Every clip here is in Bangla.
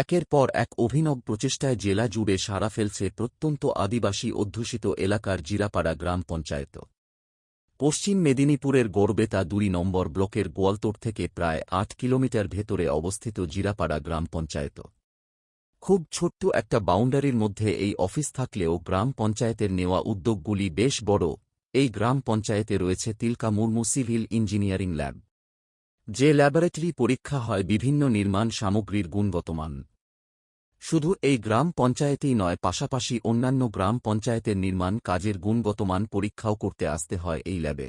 একের পর এক অভিনব প্রচেষ্টায় জেলা জুড়ে সাড়া ফেলছে প্রত্যন্ত আদিবাসী অধ্যুষিত এলাকার জিরাপাড়া গ্রাম পঞ্চায়েত। পশ্চিম মেদিনীপুরের গড়বেতা ২ নম্বর ব্লকের গোয়ালতোড় থেকে প্রায় ৮ কিলোমিটার ভেতরে অবস্থিত জিরাপাড়া গ্রাম পঞ্চায়েত। খুব ছোট্ট একটা বাউন্ডারির মধ্যে এই অফিস থাকলেও গ্রাম পঞ্চায়েতের নেওয়া উদ্যোগগুলি বেশ বড়। এই গ্রাম পঞ্চায়েতে রয়েছে তিলকা মুর্মু সিভিল ইঞ্জিনিয়ারিং ল্যাব, যে ল্যাবরেটরি পরীক্ষা হয় বিভিন্ন নির্মাণ সামগ্রীর গুণগত মান। শুধু এই গ্রাম পঞ্চায়েতেই নয়, পাশাপাশি অন্যান্য গ্রাম পঞ্চায়েতের নির্মাণ কাজের গুণগত মান পরীক্ষাও করতে আসতে হয় এই ল্যাবে।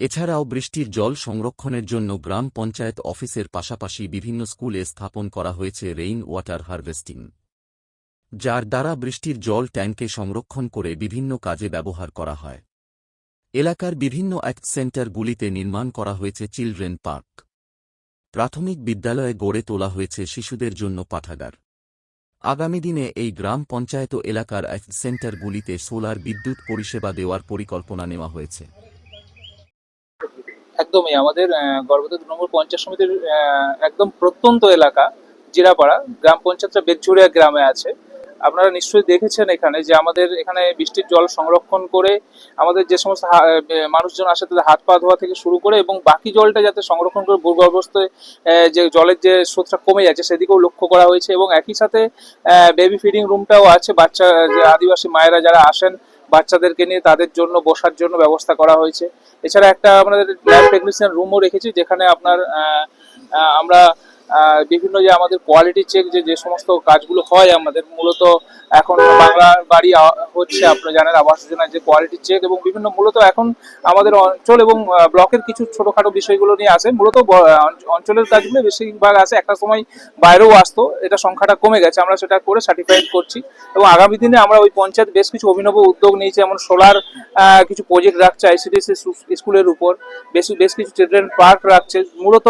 এছাড়াও বৃষ্টির জল সংরক্ষণের জন্য গ্রাম পঞ্চায়েত অফিসের পাশাপাশি বিভিন্ন স্কুলে স্থাপন করা হয়েছে রেইন ওয়াটার হারভেস্টিং, যার দ্বারা বৃষ্টির জল ট্যাঙ্কে সংরক্ষণ করে বিভিন্ন কাজে ব্যবহার করা হয়। এলাকার বিভিন্ন অ্যাক্ট সেন্টারগুলিতে নির্মাণ করা হয়েছে চিলড্রেন পার্ক। প্রাথমিক বিদ্যালয়ে গড়ে তোলা হয়েছে শিশুদের জন্য পাঠাগার। আগামী দিনে এই গ্রাম পঞ্চায়েত এলাকার অ্যাক্ট সেন্টারগুলিতে সোলার বিদ্যুৎ পরিষেবা দেওয়ার পরিকল্পনা নেওয়া হয়েছে। একদমই আমাদের গর্ভবতী ২ নম্বর পঞ্চায়েত সমিতির একদম প্রত্যন্ত এলাকা জিরাপাড়া গ্রাম পঞ্চায়েতটা বেতঝুরিয়া গ্রামে আছে। আপনারা নিশ্চয়ই দেখেছেন এখানে যে আমাদের এখানে বৃষ্টির জল সংরক্ষণ করে আমাদের যে সমস্ত মানুষজন আসে তাদের হাত পা ধোয়া থেকে শুরু করে এবং বাকি জলটা যাতে সংরক্ষণ করে ভূগর্ভস্থ যে জলের যে স্রোতটা কমে যাচ্ছে সেদিকেও লক্ষ্য করা হয়েছে এবং একই সাথে বেবি ফিডিং রুমটাও আছে। বাচ্চা যে আদিবাসী মায়েরা যারা আসেন বাচ্চাদেরকে নিয়ে তাদের জন্য বসার জন্য ব্যবস্থা করা হয়েছে। এছাড়া একটা আমাদের ল্যাব টেকনিশিয়ান রুমও রেখেছি যেখানে আপনার আমরা বিভিন্ন যে আমাদের কোয়ালিটি চেক যে সমস্ত কাজগুলো হয় আমাদের মূলত এখন বাংলা বাড়ি হচ্ছে, আপনারা জানেন আবাস যোজনার যে কোয়ালিটি চেক এবং বিভিন্ন মূলত এখন আমাদের অঞ্চল এবং ব্লকের কিছু ছোটখাটো বিষয়গুলো নিয়ে আসে। মূলত অঞ্চলের কাজগুলো বেশিরভাগ আসে, একটা সময় বাইরেও আসতো, এটা সংখ্যাটা কমে গেছে, আমরা সেটা করে সার্টিফাইড করছি এবং আগামী দিনে আমরা ওই পঞ্চায়েত বেশ কিছু অভিনব উদ্যোগ নিয়েছি, যেমন সোলার কিছু প্রজেক্ট রাখছে আইসিডিএস স্কুলের উপর, বেশ কিছু চিলড্রেন পার্ক রাখছে। মূলত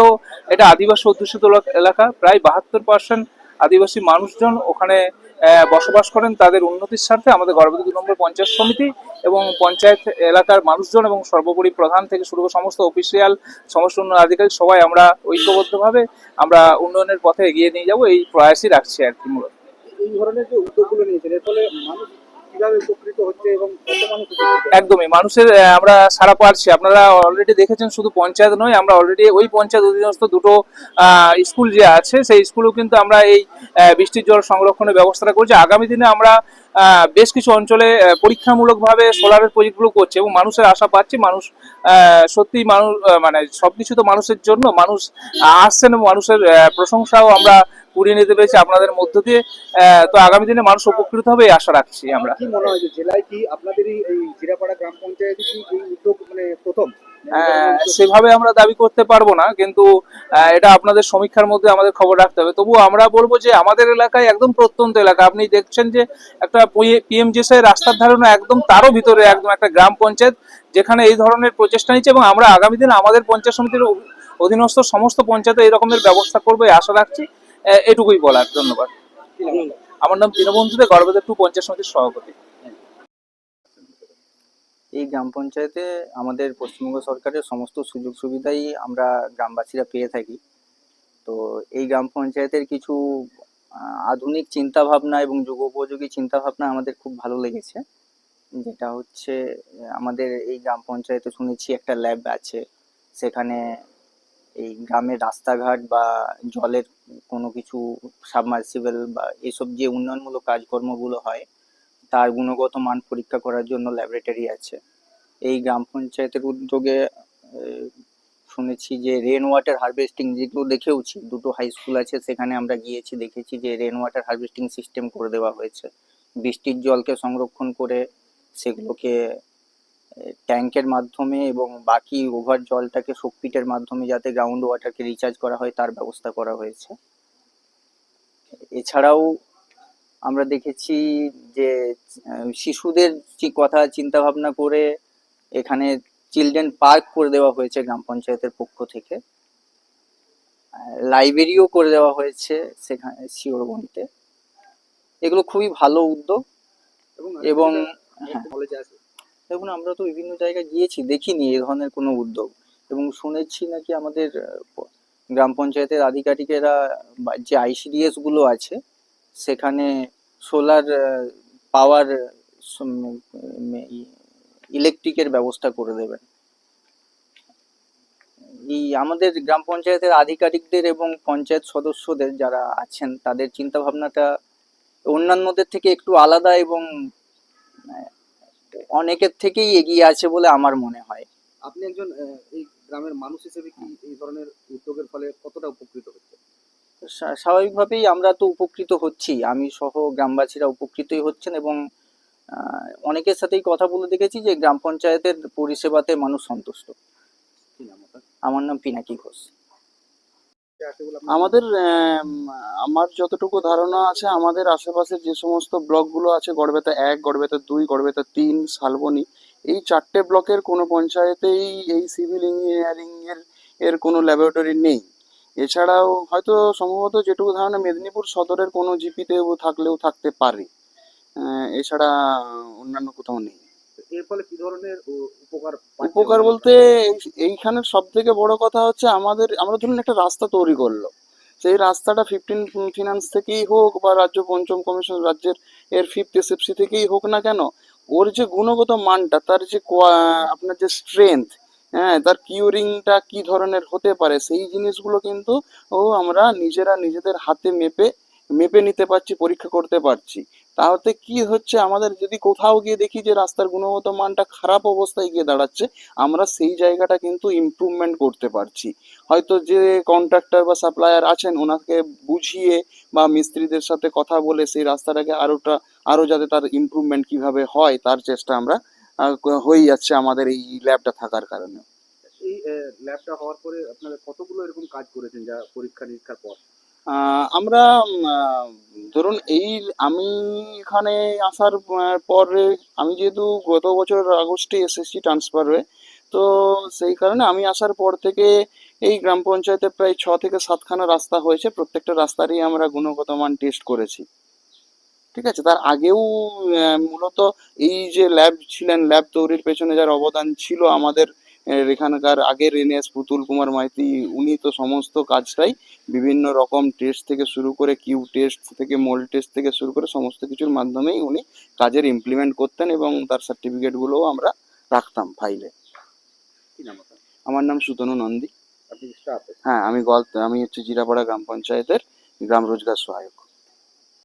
এটা আদিবাসী অধ্যুষিত এলাকা, প্রায় ৭২% আদিবাসী মানুষজন ওখানে বসবাস করেন। তাদের উন্নতির স্বার্থে আমাদের গর্ভবতী ২ নম্বর পঞ্চায়েত সমিতি এবং পঞ্চায়েত এলাকার মানুষজন এবং সর্বোপরি প্রধান থেকে শুরু করে সমস্ত অফিসিয়াল সমস্ত উন্নয়ন আধিকারিক সবাই আমরা ঐক্যবদ্ধভাবে আমরা উন্নয়নের পথে এগিয়ে নিয়ে যাব, এই প্রয়াসই রাখছি আর কি। মূলত এই ধরনের যে উদ্যোগগুলো নিয়েছেন এর ফলে মানুষ কিভাবে উপকৃত হচ্ছে এবং কত মানুষ একদমই মানুষের আমরা সাড়া পাচ্ছি। আপনারা অলরেডি দেখেছেন, শুধু পঞ্চায়েত নয়, আমরা অলরেডি ওই পঞ্চায়েত অধীনস্থ দুটো স্কুল যে আছে সেই স্কুলেও কিন্তু আমরা এই বৃষ্টির জল সংরক্ষণের ব্যবস্থাটা করছি। আগামী দিনে আমরা বেশ কিছু অঞ্চলে পরীক্ষামূলকভাবে সোলারের প্রজেক্টগুলো করছি এবং মানুষের আশা পাচ্ছি। মানুষ সত্যি মানুষ মানে সবকিছু তো মানুষের জন্য, মানুষ আসছেন এবং মানুষের প্রশংসাও আমরা কুড়িয়ে নিতে পেরেছি আপনাদের মধ্য দিয়ে। তো আগামী দিনে মানুষ উপকৃত হবে এই আশা রাখছি আমরা। কি মনে হয় যে জেলায় কি আপনাদেরই এই জিরাপাড়া গ্রাম পঞ্চায়েতে কি এই উদ্যোগ মানে প্রথম? সেভাবে আমরা দাবি করতে পারবো না, কিন্তু এটা আপনাদের সমীক্ষার মধ্যে আমাদের খবর রাখতে হবে। তবুও আমরা বলবো যে আমাদের এলাকায় একদম প্রত্যন্ত এলাকা, আপনি দেখছেন যে একটা পিএমজিএসআই রাস্তার ধারণা একদম তারও ভিতরে একদম একটা গ্রাম পঞ্চায়েত যেখানে এই ধরনের প্রচেষ্টা নিচ্ছে এবং আমরা আগামী দিন আমাদের পঞ্চায়েত সমিতির অধীনস্থ সমস্ত পঞ্চায়েতে এই রকমের ব্যবস্থা করবো এই আশা রাখছি। এটুকুই বলার। ধন্যবাদ। আমার নাম দীনবন্ধু দে, গর্ভবতী 2 পঞ্চায়েত সমিতির সভাপতি। এই গ্রাম পঞ্চায়েতে আমাদের পশ্চিমবঙ্গ সরকারের সমস্ত সুযোগ সুবিধাই আমরা গ্রামবাসীরা পেয়ে থাকি। তো এই গ্রাম পঞ্চায়েতের কিছু আধুনিক চিন্তাভাবনা এবং যুগোপযোগী চিন্তাভাবনা আমাদের খুব ভালো লেগেছে। যেটা হচ্ছে আমাদের এই গ্রাম পঞ্চায়েতে শুনেছি একটা ল্যাব আছে, সেখানে এই গ্রামের রাস্তাঘাট বা জলের কোনো কিছু সাবমার্সিবল বা এসব যে উন্নয়নমূলক কাজকর্মগুলো হয় তার গুণগত মান পরীক্ষা করার জন্য ল্যাবরেটরি আছে। এই গ্রাম পঞ্চায়েতের উদ্যোগে শুনেছি যে রেন ওয়াটার হারভেস্টিং, যেগুলো দেখেওছি, দুটো হাই স্কুল আছে সেখানে আমরা গিয়েছি, দেখেছি যে রেন ওয়াটার হারভেস্টিং সিস্টেম করে দেওয়া হয়েছে। বৃষ্টির জলকে সংরক্ষণ করে সেগুলোকে ট্যাঙ্কের মাধ্যমে এবং বাকি ওভার জলটাকে শোকপিটের মাধ্যমে যাতে গ্রাউন্ড ওয়াটারকে রিচার্জ করা হয় তার ব্যবস্থা করা হয়েছে। এছাড়াও আমরা দেখেছি যে শিশুদের কথা চিন্তা ভাবনা করে এখানে চিলড্রেন পার্ক করে দেওয়া হয়েছে গ্রাম পঞ্চায়েতের পক্ষ থেকে, লাইব্রেরিও করে দেওয়া হয়েছে সেখানে শিওরবনিতে। এগুলো খুবই ভালো উদ্যোগ এবং দেখুন আমরা তো বিভিন্ন জায়গায় গিয়েছি, দেখিনি এ ধরনের কোনো উদ্যোগ এবং শুনেছি নাকি আমাদের গ্রাম পঞ্চায়েতের আধিকারিকেরা যে আইসিডিএস গুলো আছে সেখানে সোলার পাওয়ার ইলেকট্রিকের ব্যবস্থা করে দেবেন। এই আমাদের গ্রাম পঞ্চায়েতের আধিকারিকদের এবং পঞ্চায়েত সদস্যদের যারা আছেন তাদের চিন্তা ভাবনাটা অন্যান্যদের থেকে একটু আলাদা এবং অনেকের থেকেই এগিয়ে আছে বলে আমার মনে হয়। আপনি একজন এই গ্রামের মানুষ হিসেবে কি এই ধরনের উদ্যোগের ফলে কতটা উপকৃত হচ্ছে? স্বাভাবিকভাবেই আমরা তো উপকৃত হচ্ছি, আমি সহ গ্রামবাসীরা উপকৃতই হচ্ছেন এবং অনেকের সাথেই কথা বলে দেখেছি যে গ্রাম পঞ্চায়েতের পরিষেবাতে মানুষ সন্তুষ্ট। কি নাম আপনার? আমার নাম পিনাকি ঘোষ। কে আছে বলে আপনার আমাদের আমার যতটুকু ধারণা আছে, আমাদের আশেপাশে যে সমস্ত ব্লকগুলো আছে, গড়বেতা 1, গড়বেতা 2, গড়বেতা 3, শালবনী, এই 4টে ব্লকের কোনো পঞ্চায়েতেই এই সিভিল ইঞ্জিনিয়ারিং এর কোনো ল্যাবরেটরি নেই। এছাড়াও হয়তো সম্ভবত যেটুকু ধারণা মেদিনীপুর সদরের কোনো জিপিতেও থাকলেও থাকতে পারে, এছাড়া অন্যান্য কোথাও নেই। এর ফলে কি ধরনের উপকার উপকার বলতে এইখানের সব থেকে বড় কথা হচ্ছে আমরা ধরুন একটা রাস্তা তৈরি করলো, সেই রাস্তাটা 15 ফিনান্স থেকেই হোক বা রাজ্য পঞ্চম কমিশন রাজ্যের 5th এসএফসি থেকেই হোক না কেন, ওর যে গুণগত মানটা, তার যে আপনার যে স্ট্রেংথ, হ্যাঁ, তার কিউরিংটা কি ধরনের হতে পারে, সেই জিনিসগুলো কিন্তু আমরা নিজেরা নিজেদের হাতে মেপে মেপে নিতে পারছি, পরীক্ষা করতে পারছি। তাতে কি হচ্ছে, আমাদের যদি কোথাও গিয়ে দেখি যে রাস্তার গুণগত মানটা খারাপ অবস্থায় গিয়ে দাঁড়াচ্ছে, আমরা সেই জায়গাটা কিন্তু ইমপ্রুভমেন্ট করতে পারছি। হয়তো যে কন্ট্রাক্টর বা সাপ্লায়ার আছেন ওনাকে বুঝিয়ে বা মিস্ত্রিদের সাথে কথা বলে সেই রাস্তাটাকে আরো যাতে তার ইমপ্রুভমেন্ট কিভাবে হয় তার চেষ্টা আমরা হয়ে যাচ্ছে আমাদের এই ল্যাবটা থাকার কারণে। এই ল্যাবটা হওয়ার পরে আপনারা কতগুলো এরকম কাজ করেছেন যা পরীক্ষা নিরীক্ষার পর? আমরা ধরুন আমি এখানে আসার পরে, আমি যেহেতু গত বছর আগস্টে এসেছি ট্রান্সফার হয়ে, তো সেই কারণে আমি আসার পর থেকে এই গ্রাম পঞ্চায়েতে প্রায় 6 থেকে 7খানা রাস্তা হয়েছে, প্রত্যেকটা রাস্তারই আমরা গুণগত মান টেস্ট করেছি। ঠিক আছে, তার আগেও মূলত এই যে ল্যাব ছিলেন, ল্যাব তৈরির পেছনে যার অবদান ছিল আমাদের এখানকার আগের এনএস পুতুল কুমার মাইতি, উনি তো সমস্ত কাজটাই বিভিন্ন রকম টেস্ট থেকে শুরু করে কিউ টেস্ট থেকে মোল টেস্ট থেকে শুরু করে সমস্ত কিছুর মাধ্যমেই উনি কাজের ইমপ্লিমেন্ট করতেন এবং তার সার্টিফিকেটগুলোও আমরা রাখতাম ফাইলে। কি নাম আপনার? আমার নাম সুতনু নন্দী। আপনি স্টাফ? হ্যাঁ, আমি হচ্ছে জিরাপাড়া গ্রাম পঞ্চায়েতের গ্রাম রোজগার সহায়ক।